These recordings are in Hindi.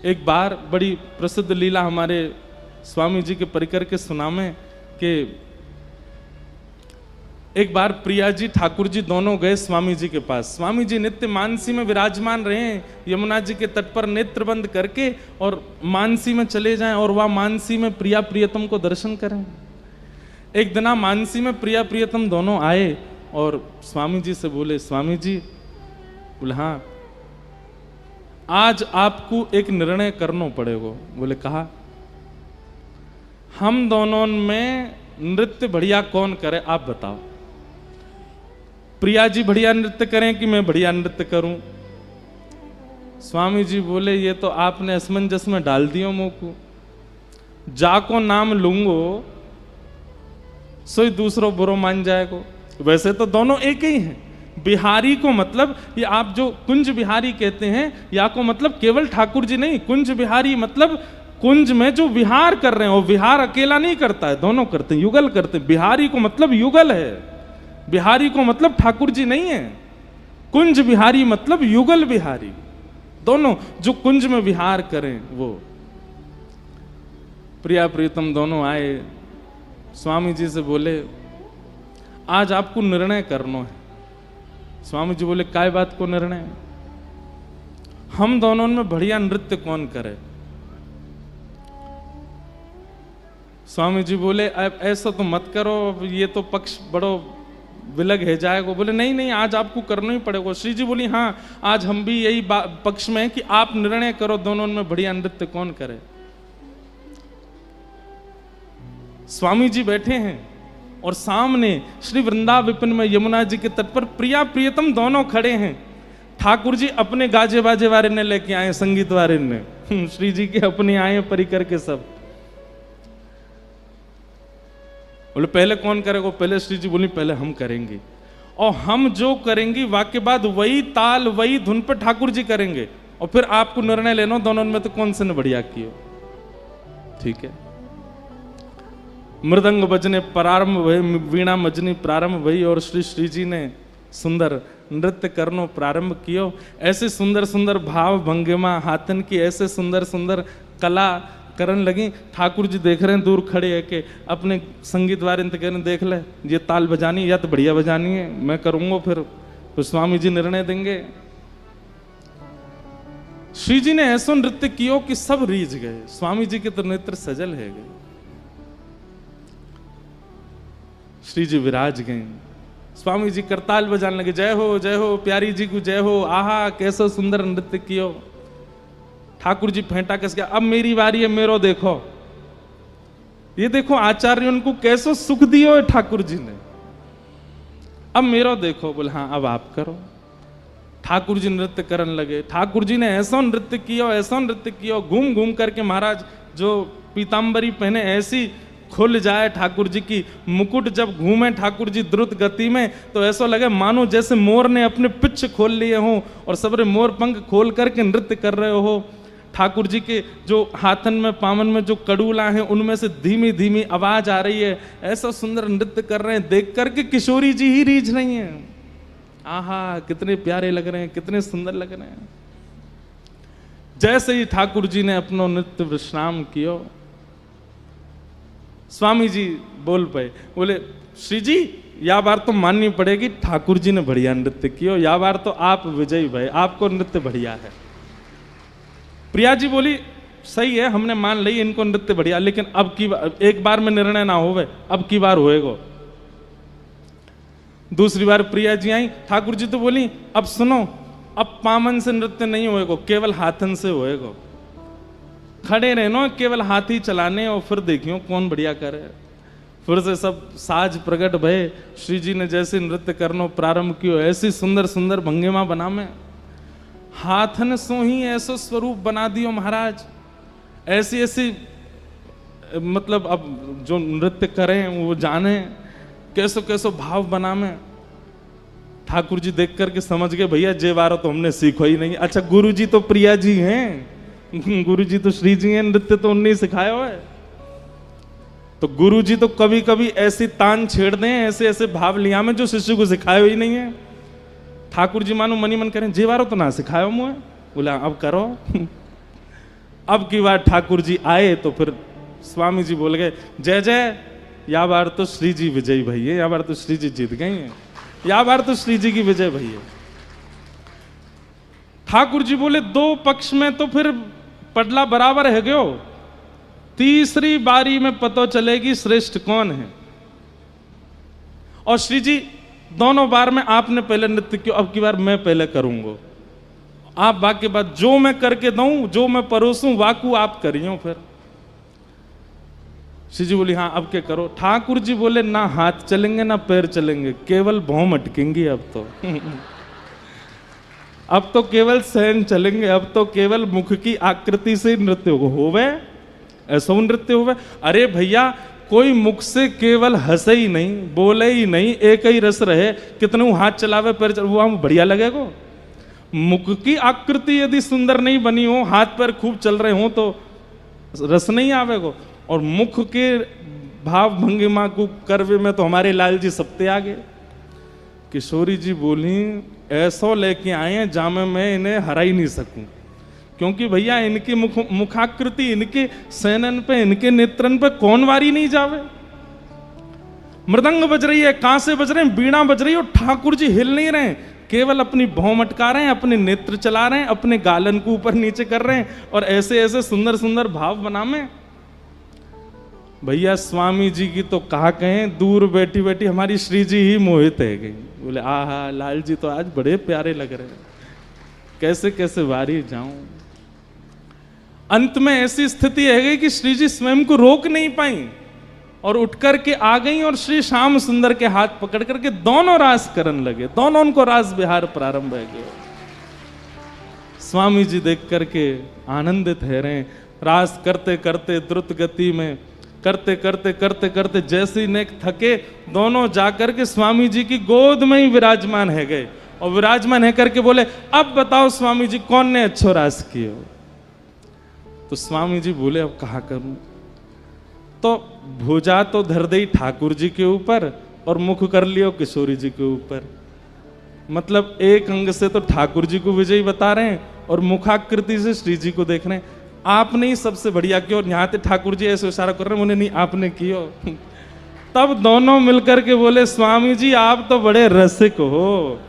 एक बार बड़ी प्रसिद्ध लीला हमारे स्वामी जी के परिकर के सुनामे कि एक बार प्रिया जी ठाकुर जी दोनों गए स्वामी जी के पास। स्वामी जी नित्य मानसी में विराजमान रहे हैं, यमुना जी के तट पर नेत्र बंद करके और मानसी में चले जाएं और वह मानसी में प्रिया प्रियतम को दर्शन करें। एक दिन मानसी में प्रिया प्रियतम दोनों आए और स्वामी जी से बोले, स्वामी जी बोले हाँ आज आपको एक निर्णय करना पड़ेगा। बोले कहा, हम दोनों में नृत्य बढ़िया कौन करे आप बताओ। प्रिया जी बढ़िया नृत्य करें कि मैं बढ़िया नृत्य करूं। स्वामी जी बोले ये तो आपने असमंजस में डाल दियो मुंह को, जाको नाम लूंगो सोई दूसरो बुरो मान जाएगो। वैसे तो दोनों एक ही हैं। बिहारी को मतलब ये आप जो कुंज बिहारी कहते हैं या को मतलब केवल ठाकुर जी नहीं, कुंज बिहारी मतलब कुंज में जो विहार कर रहे हैं। वो विहार अकेला नहीं करता है, दोनों करते हैं, युगल करते हैं। बिहारी को मतलब युगल है, बिहारी को मतलब ठाकुर जी नहीं है। कुंज बिहारी मतलब युगल बिहारी, दोनों जो कुंज में विहार करें वो। प्रिया प्रीतम दोनों आए, स्वामी जी से बोले आज आपको निर्णय करना है। स्वामी जी बोले काय बात को निर्णय? हम दोनों में बढ़िया नृत्य कौन करे? स्वामी जी बोले अब ऐसा तो मत करो, ये तो पक्ष बड़ो विलग है जाएगा। बोले नहीं नहीं आज आपको करना ही पड़ेगा। श्री जी बोली हाँ आज हम भी यही पक्ष में है कि आप निर्णय करो दोनों में बढ़िया नृत्य कौन करे। स्वामी जी बैठे हैं और सामने श्री वृंदावन में यमुना जी के तट पर प्रिया प्रियतम दोनों खड़े हैं। ठाकुर जी अपने गाजे बाजे वाले ने लेके आए, संगीत वाले ने, श्री जी के अपने आए परिकर के सब। बोले पहले कौन करेगा? पहले श्री जी बोली पहले हम करेंगे और हम जो करेंगे वाक्य बाद वही ताल वही धुन पर ठाकुर जी करेंगे और फिर आपको निर्णय लेना दोनों में तो कौन से ने बढ़िया किया। ठीक है। मृदंग बजने प्रारंभ भई, वीणा मजनी प्रारंभ भई और श्री जी ने सुंदर नृत्य करनो प्रारंभ कियो। ऐसे सुंदर सुंदर भाव भंगिमा हाथन की ऐसे सुंदर सुंदर कला करन लगी। ठाकुर जी देख रहे हैं दूर खड़े है कि अपने संगीत वाले कह रहे देख ले ये ताल बजानी या तो बढ़िया बजानी है, मैं करूंगा फिर स्वामी जी निर्णय देंगे। श्री जी ने ऐसा नृत्य कियो कि सब रीझ गए। स्वामी जी के तो नेत्र सजल है गए। श्री जी विराज गए, स्वामी जी करताल बजाने लगे, जय हो प्यारी जी को जय हो, आहा कैसा सुंदर नृत्य कियो। ठाकुर जी फेंटा कस गया, अब मेरी बारी है, मेरो देखो, ये देखो आचार्य उनको कैसो सुख दियो है ठाकुर जी ने, अब मेरो देखो। बोले हाँ अब आप करो। ठाकुर जी नृत्य करने लगे। ठाकुर जी ने ऐसा नृत्य किया, घूम घूम करके महाराज जो पीताम्बरी पहने ऐसी खुल जाए ठाकुर जी की। मुकुट जब घूमे ठाकुर जी द्रुत गति में तो ऐसा लगे मानो जैसे मोर ने अपने पिच्छ खोल लिए हों और सबरे मोर पंख खोल करके नृत्य कर रहे हो। ठाकुर जी के जो हाथन में पावन में जो कड़ूला हैं उनमें से धीमी धीमी आवाज आ रही है। ऐसा सुंदर नृत्य कर रहे हैं, देख करके किशोरी जी ही रीझ रही हैं। आहा कितने प्यारे लग रहे हैं, कितने सुंदर लग रहे हैं। जैसे ही ठाकुर जी ने अपना नृत्य विश्राम किया, स्वामी जी बोल पाए, बोले श्री जी या बार तो माननी पड़ेगी ठाकुर जी ने बढ़िया नृत्य किया, या बार तो आप विजयी भाई, आपको नृत्य बढ़िया है। प्रिया जी बोली सही है हमने मान ली इनको नृत्य बढ़िया, लेकिन अब की एक बार में निर्णय ना होवे, अब की बार होएगा। दूसरी बार प्रिया जी आई, ठाकुर जी तो बोली अब सुनो अब पामन से नृत्य नहीं होएगा, केवल हाथन से होएगा। खड़े रहना केवल हाथ ही चलाने और फिर देखियो कौन बढ़िया करे। फिर से सब साज प्रकट भय। श्री जी ने जैसे नृत्य करना प्रारंभ किया, ऐसी सुंदर सुंदर भंगिमा बना में हाथन सो ही ऐसा स्वरूप बना दियो महाराज। ऐसी ऐसी मतलब अब जो नृत्य करें वो जाने कैसो कैसो भाव बना में। ठाकुर जी देख करके समझ गए भैया जे बारो तो हमने सीखो ही नहीं। अच्छा गुरु जी तो प्रिया जी हैं, गुरु जी तो श्री जी हैं, नृत्य तो उन्हें सिखाया हुआ है। तो गुरु जी तो कभी कभी ऐसी तान छेड़ दें, ऐसे ऐसे भाव लिया में जो शिष्य को सिखाया ही नहीं है। ठाकुर जी मानो मनी मन करें जेवारो तो ना सिखायो मुझे, बोला अब करो। अब की बार ठाकुर जी आए तो फिर स्वामी जी बोल गए, जय जय, या बार तो श्री जी विजयी भैया, या बार तो श्री जी जीत गई हैं, या बार तो श्री जी की विजय भैया। ठाकुर जी बोले, दो पक्ष में तो फिर पडला बराबर है गयो, तीसरी बारी में पता चलेगी श्रेष्ठ कौन है। और श्री जी, दोनों बार में आपने पहले नृत्य किया, अब की बार मैं पहले करूंगा, आप बाकी बात जो मैं करके दूं, जो मैं परोसूं वाकू आप करियो। फिर श्री जी बोली, हाँ अब क्या करो। ठाकुर जी बोले, ना हाथ चलेंगे ना पैर चलेंगे, केवल भौं अटकेंगी अब तो अब तो केवल सहन चलेंगे, अब तो केवल मुख की आकृति से नृत्य होवे, ऐसा नृत्य होवे। अरे भैया, कोई मुख से केवल हंसे ही नहीं, बोले ही नहीं, एक ही रस रहे, कितने हाथ चलावे पैर वो हम बढ़िया लगेगा। मुख की आकृति यदि सुंदर नहीं बनी हो, हाथ पैर खूब चल रहे हो, तो रस नहीं आवेगा। और मुख के भाव भंगिमा को करवे में तो हमारे लाल जी सबते आगे। किशोरी जी बोली, ऐसो लेके आए हैं जामे मैं इन्हें हरा ही नहीं सकूं, क्योंकि भैया इनकी मुखाकृति, इनके सैनन पे, इनके नेत्रन पे कौन वारी नहीं जावे। मृदंग बज रही है, कांसे बज रहे हैं, बीणा बज रही है, और ठाकुर जी हिल नहीं रहे, केवल अपनी भौं मटका रहे हैं, अपने नेत्र चला रहे हैं, अपने गालन को ऊपर नीचे कर रहे हैं, और ऐसे ऐसे सुंदर सुंदर भाव बनामे। भैया स्वामी जी की तो कहा कहें, दूर बैठी बैठी हमारी श्री जी ही मोहित है गई। बोले, आहा लाल जी तो आज बड़े प्यारे लग रहे हैं, कैसे कैसे वारी जाऊं। अंत में ऐसी स्थिति है गई कि श्री जी स्वयं को रोक नहीं पाई और उठ करके आ गई, और श्री श्याम सुंदर के हाथ पकड़ करके दोनों रास करने लगे, दोनों उनको रास विहार प्रारंभ है गया। स्वामी जी देख करके आनंदित है रहे, रास करते करते द्रुत गति में करते करते करते करते जैसे ही थके, दोनों जाकर के स्वामी जी की गोद में ही विराजमान है गए, और विराजमान है करके बोले, अब बताओ स्वामी जी कौन ने अच्छो रास किए। तो स्वामी जी बोले, अब कहा करूं। तो भुजा तो धर दी ठाकुर जी के ऊपर और मुख कर लियो किशोरी जी के ऊपर। मतलब एक अंग से तो ठाकुर जी को विजयी बता रहे हैं और मुखाकृति से श्री जी को देख रहे हैं। आपने ही सबसे बढ़िया किया, और यहाँ पे ठाकुर जी ऐसे इशारा कर रहे हैं, उन्हें नहीं आपने किया। तब दोनों मिलकर के बोले, स्वामी जी आप तो बड़े रसिक हो।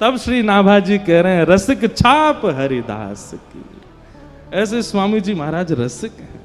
तब श्री नाभा जी कह रहे हैं, रसिक छाप हरिदास की। ऐसे स्वामी जी महाराज रसिक हैं।